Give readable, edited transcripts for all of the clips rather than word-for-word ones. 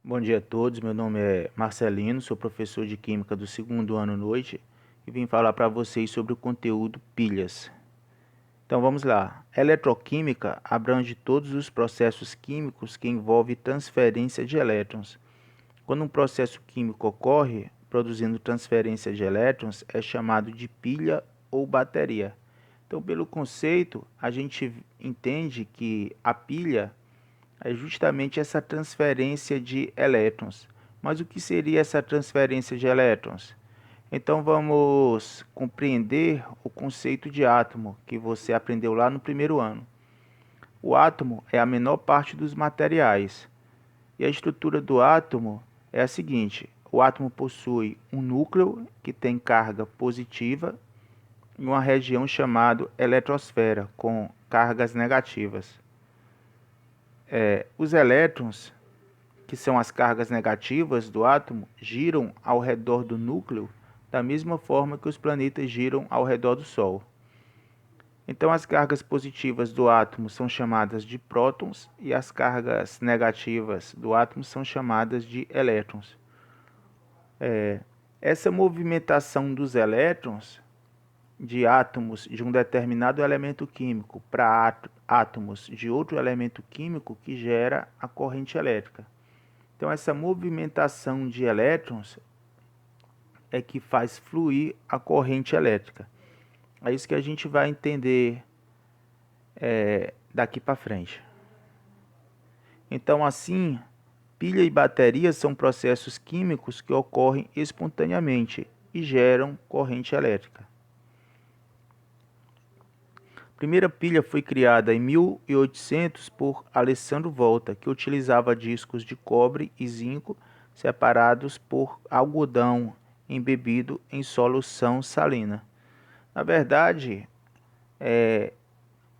Bom dia a todos, meu nome é Marcelino, sou professor de Química do segundo ano noite e vim falar para vocês sobre o conteúdo pilhas. Então vamos lá. Eletroquímica abrange todos os processos químicos que envolvem transferência de elétrons. Quando um processo químico ocorre, produzindo transferência de elétrons, é chamado de pilha ou bateria. Então, pelo conceito, a gente entende que a pilha é justamente essa transferência de elétrons. Mas o que seria essa transferência de elétrons? Então vamos compreender o conceito de átomo que você aprendeu lá no primeiro ano. O átomo é a menor parte dos materiais. E a estrutura do átomo é a seguinte: o átomo possui um núcleo que tem carga positiva e uma região chamada eletrosfera com cargas negativas. Os elétrons, que são as cargas negativas do átomo, giram ao redor do núcleo da mesma forma que os planetas giram ao redor do Sol. Então, as cargas positivas do átomo são chamadas de prótons e as cargas negativas do átomo são chamadas de elétrons. Essa movimentação dos elétrons de átomos de um determinado elemento químico para átomos de outro elemento químico que gera a corrente elétrica. Então, essa movimentação de elétrons é que faz fluir a corrente elétrica. É isso que a gente vai entender daqui para frente. Então, assim, pilha e bateria são processos químicos que ocorrem espontaneamente e geram corrente elétrica. A primeira pilha foi criada em 1800 por Alessandro Volta, que utilizava discos de cobre e zinco separados por algodão embebido em solução salina. Na verdade,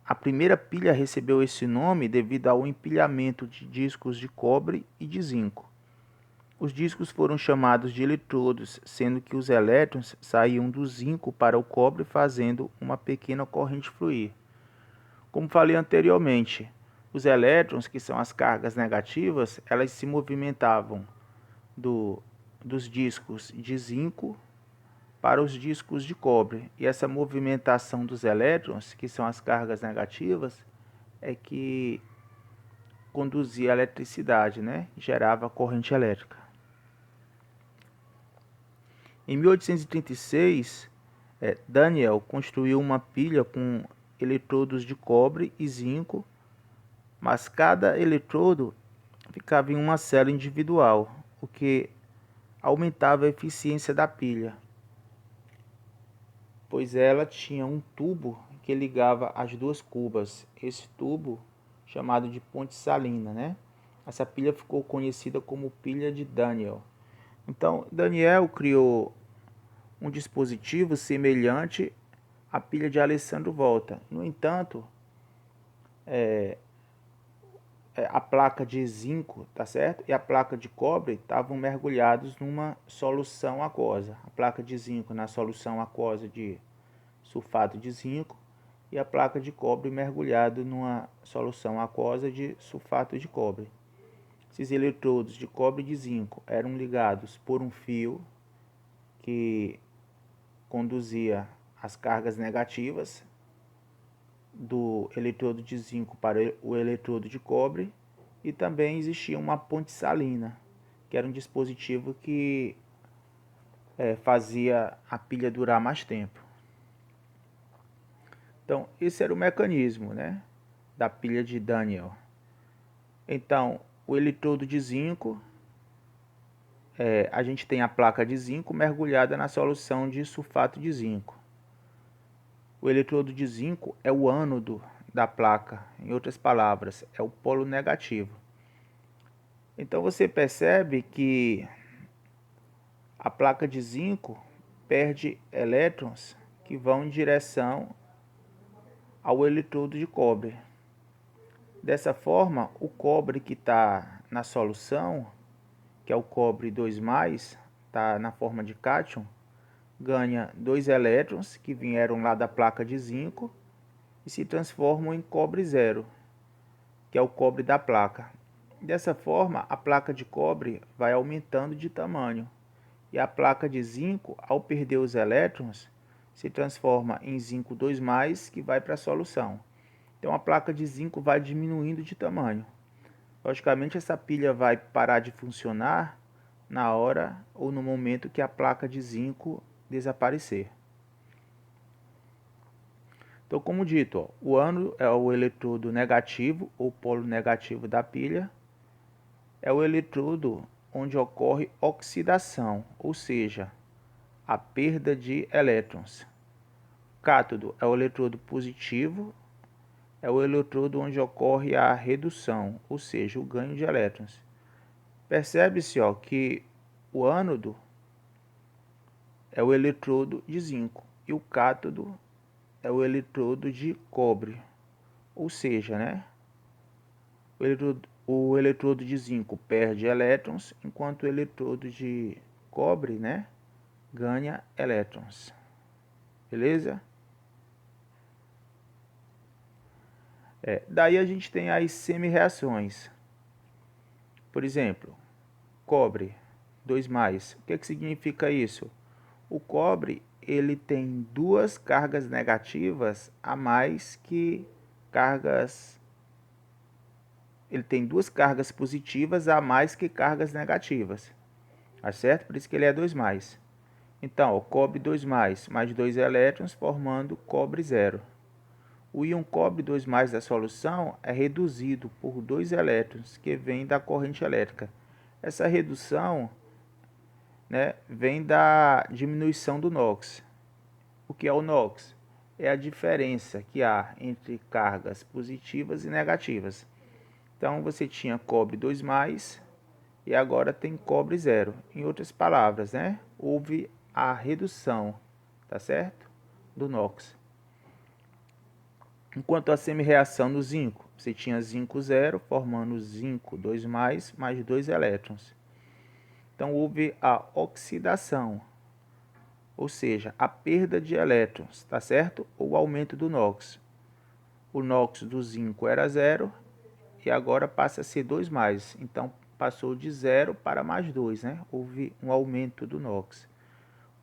a primeira pilha recebeu esse nome devido ao empilhamento de discos de cobre e de zinco. Os discos foram chamados de eletrodos, sendo que os elétrons saíam do zinco para o cobre fazendo uma pequena corrente fluir. Como falei anteriormente, os elétrons, que são as cargas negativas, elas se movimentavam dos discos de zinco para os discos de cobre. E essa movimentação dos elétrons, que são as cargas negativas, é que conduzia a eletricidade, né? Gerava corrente elétrica. Em 1836, Daniel construiu uma pilha com eletrodos de cobre e zinco, mas cada eletrodo ficava em uma célula individual, o que aumentava a eficiência da pilha, pois ela tinha um tubo que ligava as duas cubas. Esse tubo chamado de ponte salina, né? Essa pilha ficou conhecida como pilha de Daniel. Então, Daniel criou um dispositivo semelhante à pilha de Alessandro Volta. No entanto, a placa de zinco, tá certo? E a placa de cobre estavam mergulhados numa solução aquosa. A placa de zinco na solução aquosa de sulfato de zinco e a placa de cobre mergulhado numa solução aquosa de sulfato de cobre. Esses eletrodos de cobre e de zinco eram ligados por um fio que conduzia as cargas negativas do eletrodo de zinco para o eletrodo de cobre, e também existia uma ponte salina, que era um dispositivo que fazia a pilha durar mais tempo. Então, esse era o mecanismo, né, da pilha de Daniel. Então, o eletrodo de zinco, a gente tem a placa de zinco mergulhada na solução de sulfato de zinco. O eletrodo de zinco é o ânodo da placa, em outras palavras, é o polo negativo. Então você percebe que a placa de zinco perde elétrons que vão em direção ao eletrodo de cobre. Dessa forma, o cobre que está na solução, que é o cobre 2+, está na forma de cátion, ganha 2 elétrons que vieram lá da placa de zinco e se transformam em cobre zero, que é o cobre da placa. Dessa forma, a placa de cobre vai aumentando de tamanho e a placa de zinco, ao perder os elétrons, se transforma em zinco 2+, que vai para a solução. Então a placa de zinco vai diminuindo de tamanho. Logicamente, essa pilha vai parar de funcionar na hora ou no momento que a placa de zinco desaparecer. Então, como dito, ó, o ânodo é o eletrodo negativo ou polo negativo da pilha. É o eletrodo onde ocorre oxidação, ou seja, a perda de elétrons. Cátodo é o eletrodo positivo, é o eletrodo onde ocorre a redução, ou seja, o ganho de elétrons. Percebe-se que o ânodo é o eletrodo de zinco e o cátodo é o eletrodo de cobre, ou seja, o eletrodo de zinco perde elétrons, enquanto o eletrodo de cobre, ganha elétrons. Beleza? Daí a gente tem as semi-reações. Por exemplo, cobre 2+. O que significa isso? O cobre ele tem duas cargas negativas a mais que cargas. Ele tem duas cargas positivas a mais que cargas negativas. Tá certo? Por isso que ele é 2+. Então, cobre 2+, mais 2 elétrons, formando cobre 0. O íon cobre 2+ da solução é reduzido por 2 elétrons, que vem da corrente elétrica. Essa redução vem da diminuição do NOx. O que é o NOx? É a diferença que há entre cargas positivas e negativas. Então, você tinha cobre 2+, e agora tem cobre 0. Em outras palavras, houve a redução, tá certo? Do NOx. Enquanto a semi-reação no zinco, você tinha zinco 0, formando zinco 2+, mais 2 elétrons. Então, houve a oxidação, ou seja, a perda de elétrons, tá certo? Ou o aumento do NOx. O NOx do zinco era 0 e agora passa a ser 2+. Então, passou de 0 para mais 2, Houve um aumento do NOx.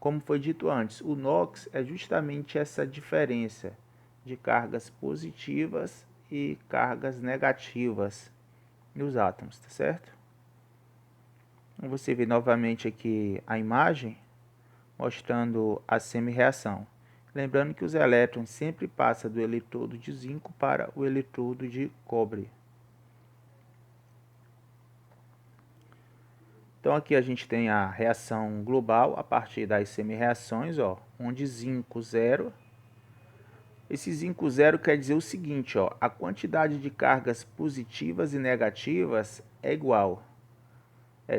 Como foi dito antes, o NOx é justamente essa diferença de cargas positivas e cargas negativas nos átomos, tá certo? Você vê novamente aqui a imagem mostrando a semi-reação. Lembrando que os elétrons sempre passam do eletrodo de zinco para o eletrodo de cobre. Então aqui a gente tem a reação global a partir das semi-reações, onde zinco 0. Esse zinco 0 quer dizer o seguinte, a quantidade de cargas positivas e negativas é igual.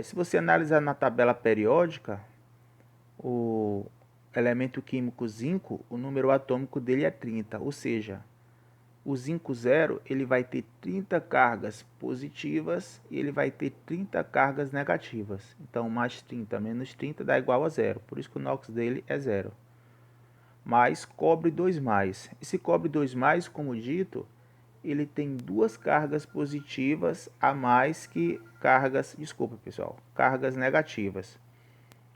Se você analisar na tabela periódica, o elemento químico zinco, o número atômico dele é 30, ou seja, o zinco 0 ele vai ter 30 cargas positivas e ele vai ter 30 cargas negativas. Então, mais 30 menos 30 dá igual a 0, por isso que o NOx dele é 0. Mais cobre 2+. Esse cobre 2+, como dito, ele tem duas cargas positivas a mais que cargas negativas.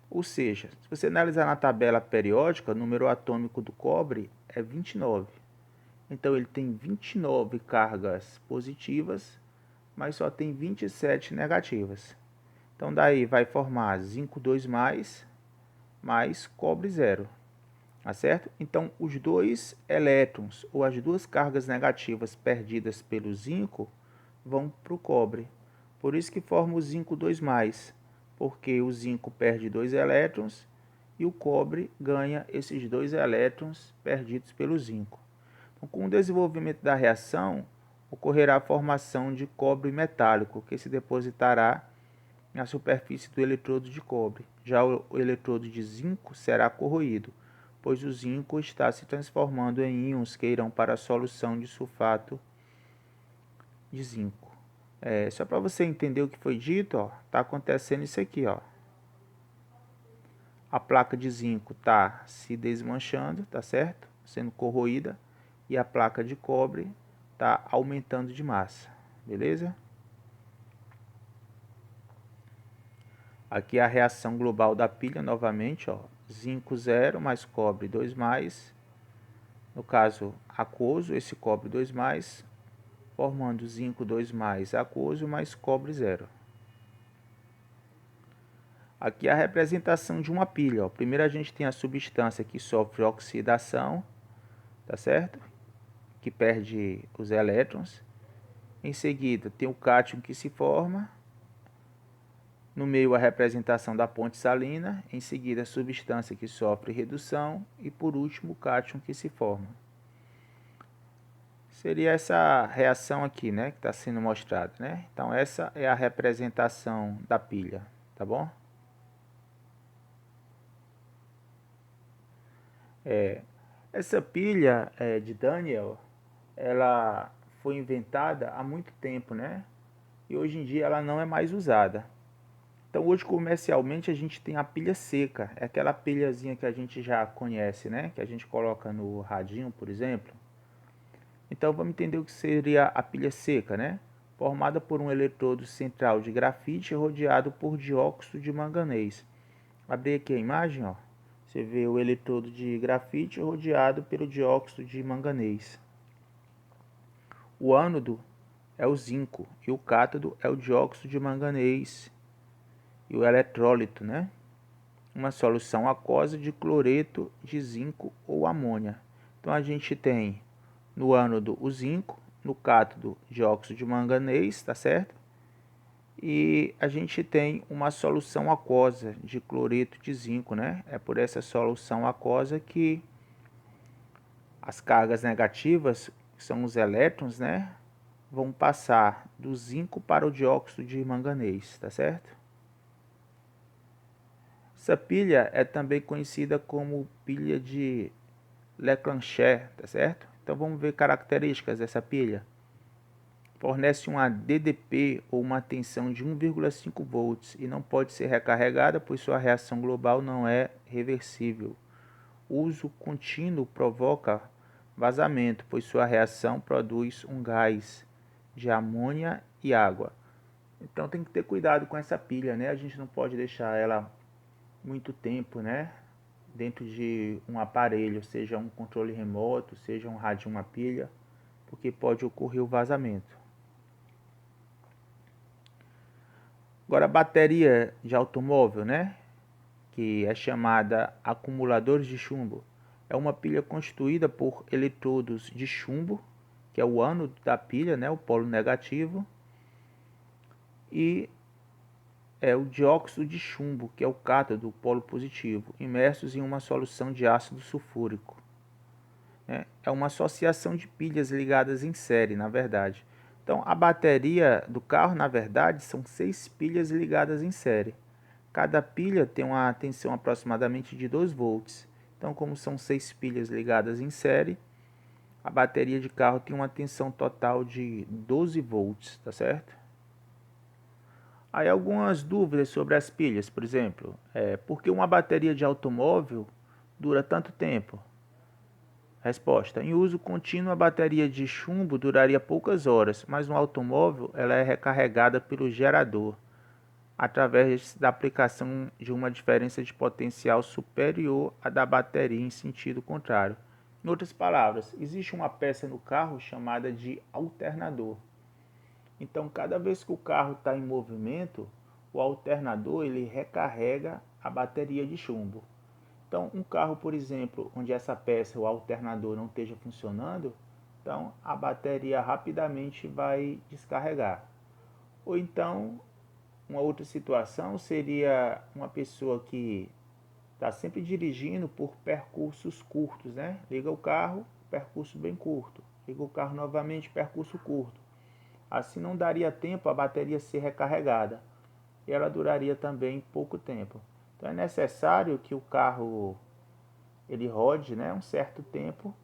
Ou seja, se você analisar na tabela periódica, o número atômico do cobre é 29. Então, ele tem 29 cargas positivas, mas só tem 27 negativas. Então, daí vai formar zinco 2+, mais cobre 0. Tá certo? Então, os dois elétrons ou as duas cargas negativas perdidas pelo zinco vão para o cobre. Por isso que forma o zinco 2+, porque o zinco perde 2 elétrons e o cobre ganha esses 2 elétrons perdidos pelo zinco. Então, com o desenvolvimento da reação, ocorrerá a formação de cobre metálico, que se depositará na superfície do eletrodo de cobre. Já o eletrodo de zinco será corroído, pois o zinco está se transformando em íons que irão para a solução de sulfato de zinco. Só para você entender o que foi dito, está acontecendo isso aqui. A placa de zinco está se desmanchando, tá certo? Sendo corroída. E a placa de cobre está aumentando de massa, beleza? Aqui a reação global da pilha, novamente, ó, zinco 0 mais cobre 2 mais, no caso aquoso, esse cobre 2 mais, formando zinco 2 mais aquoso mais cobre 0. Aqui a representação de uma pilha, ó. Primeiro a gente tem a substância que sofre oxidação, tá certo? Que perde os elétrons. Em seguida tem o cátion que se forma. No meio, a representação da ponte salina, em seguida a substância que sofre redução e, por último, o cátion que se forma. Seria essa reação aqui, né, que está sendo mostrada, né? Então, essa é a representação da pilha, tá bom? Essa pilha de Daniell, ela foi inventada há muito tempo, né? E hoje em dia ela não é mais usada. Então hoje comercialmente a gente tem a pilha seca, é aquela pilhazinha que a gente já conhece, né? Que a gente coloca no radinho, por exemplo. Então vamos entender o que seria a pilha seca, né? Formada por um eletrodo central de grafite rodeado por dióxido de manganês. Abri aqui a imagem, ó. Você vê o eletrodo de grafite rodeado pelo dióxido de manganês. O ânodo é o zinco e o cátodo é o dióxido de manganês e o eletrólito, né? Uma solução aquosa de cloreto de zinco ou amônia. Então a gente tem no ânodo o zinco, no cátodo dióxido de manganês, tá certo? E a gente tem uma solução aquosa de cloreto de zinco, né? É por essa solução aquosa que as cargas negativas, que são os elétrons, né, vão passar do zinco para o dióxido de manganês, tá certo? Essa pilha é também conhecida como pilha de Leclanché, tá certo? Então vamos ver características dessa pilha. Fornece uma DDP ou uma tensão de 1,5 volts e não pode ser recarregada, pois sua reação global não é reversível. Uso contínuo provoca vazamento, pois sua reação produz um gás de amônia e água. Então tem que ter cuidado com essa pilha, né? A gente não pode deixar ela muito tempo, né, dentro de um aparelho, seja um controle remoto, seja um rádio, uma pilha, porque pode ocorrer o vazamento. Agora, a bateria de automóvel, né, que é chamada acumuladores de chumbo, é uma pilha constituída por eletrodos de chumbo, que é o ânodo da pilha, né, o polo negativo, e o dióxido de chumbo, que é o cátodo, o polo positivo, imersos em uma solução de ácido sulfúrico. É uma associação de pilhas ligadas em série, na verdade. Então, a bateria do carro, na verdade, são 6 pilhas ligadas em série. Cada pilha tem uma tensão aproximadamente de 2 volts. Então, como são 6 pilhas ligadas em série, a bateria de carro tem uma tensão total de 12 volts, tá certo? Aí algumas dúvidas sobre as pilhas, por exemplo, por que uma bateria de automóvel dura tanto tempo? Resposta: em uso contínuo, a bateria de chumbo duraria poucas horas, mas no automóvel ela é recarregada pelo gerador, através da aplicação de uma diferença de potencial superior à da bateria em sentido contrário. Em outras palavras, existe uma peça no carro chamada de alternador. Então, cada vez que o carro está em movimento, o alternador ele recarrega a bateria de chumbo. Então, um carro, por exemplo, onde essa peça, o alternador, não esteja funcionando, então a bateria rapidamente vai descarregar. Ou então, uma outra situação seria uma pessoa que está sempre dirigindo por percursos curtos, né? Liga o carro, percurso bem curto. Liga o carro novamente, percurso curto. Assim não daria tempo a bateria ser recarregada. E ela duraria também pouco tempo. Então é necessário que o carro ele rode, né, um certo tempo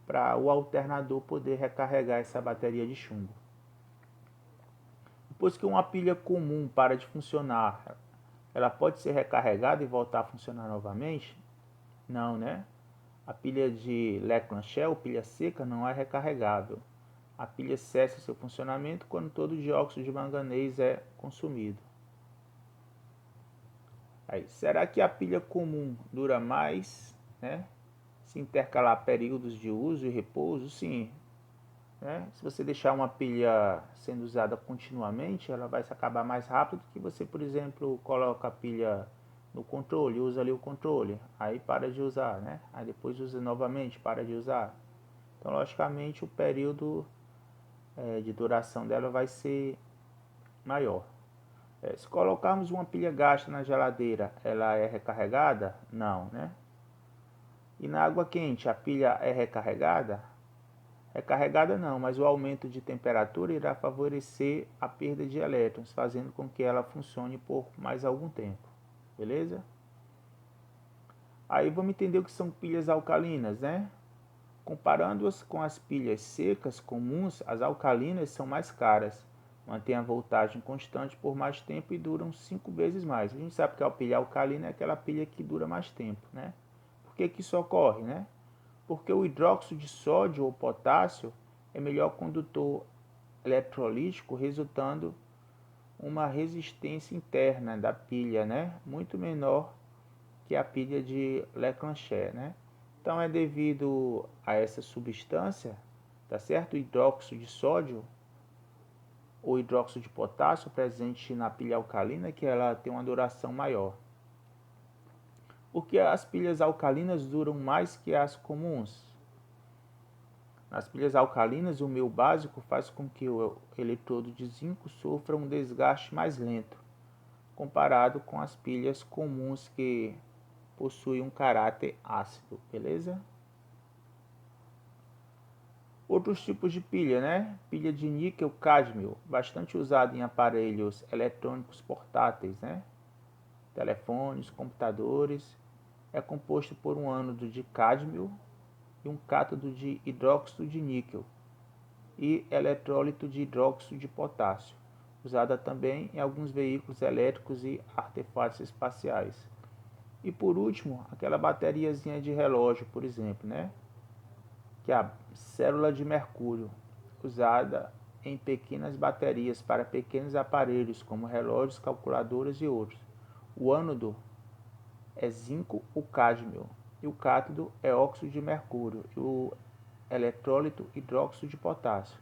para o alternador poder recarregar essa bateria de chumbo. Depois que uma pilha comum para de funcionar, ela pode ser recarregada e voltar a funcionar novamente? Não, né? A pilha de Leclanché, ou pilha seca, não é recarregável. A pilha cessa seu funcionamento quando todo o dióxido de manganês é consumido. Aí, será que a pilha comum dura mais, né? Se intercalar períodos de uso e repouso? Sim. Né? Se você deixar uma pilha sendo usada continuamente, ela vai se acabar mais rápido que você, por exemplo, coloca a pilha no controle, usa ali o controle, aí para de usar, né? Aí depois usa novamente, para de usar. Então, logicamente, o período de duração dela vai ser maior. Se colocarmos uma pilha gasta na geladeira, ela é recarregada? Não, né? E na água quente, a pilha é recarregada? Recarregada não, mas o aumento de temperatura irá favorecer a perda de elétrons, fazendo com que ela funcione por mais algum tempo. Beleza? Aí vamos entender o que são pilhas alcalinas, né? Comparando-as com as pilhas secas comuns, as alcalinas são mais caras, mantêm a voltagem constante por mais tempo e duram 5 vezes mais. A gente sabe que a pilha alcalina é aquela pilha que dura mais tempo, né? Por que isso ocorre, né? Porque o hidróxido de sódio ou potássio é melhor condutor eletrolítico, resultando uma resistência interna da pilha, né? Muito menor que a pilha de Leclanché, né? Então é devido a essa substância, tá certo? O hidróxido de sódio ou hidróxido de potássio presente na pilha alcalina que ela tem uma duração maior. Porque as pilhas alcalinas duram mais que as comuns. Nas pilhas alcalinas, o meio básico faz com que o eletrodo de zinco sofra um desgaste mais lento, comparado com as pilhas comuns que possuem um caráter ácido, beleza? Outros tipos de pilha, né? Pilha de níquel-cádmio, bastante usada em aparelhos eletrônicos portáteis, né? Telefones, computadores. É composto por um ânodo de cádmio e um cátodo de hidróxido de níquel e eletrólito de hidróxido de potássio, usada também em alguns veículos elétricos e artefatos espaciais. E por último, aquela bateriazinha de relógio, por exemplo, né? Que é a célula de mercúrio, usada em pequenas baterias para pequenos aparelhos como relógios, calculadoras e outros. O ânodo é zinco ou cádmio e o cátodo é óxido de mercúrio e o eletrólito hidróxido de potássio.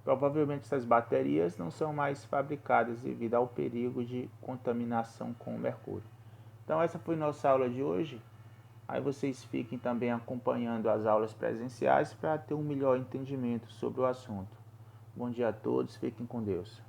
Provavelmente essas baterias não são mais fabricadas devido ao perigo de contaminação com o mercúrio. Então essa foi nossa aula de hoje. Aí vocês fiquem também acompanhando as aulas presenciais para ter um melhor entendimento sobre o assunto. Bom dia a todos, fiquem com Deus.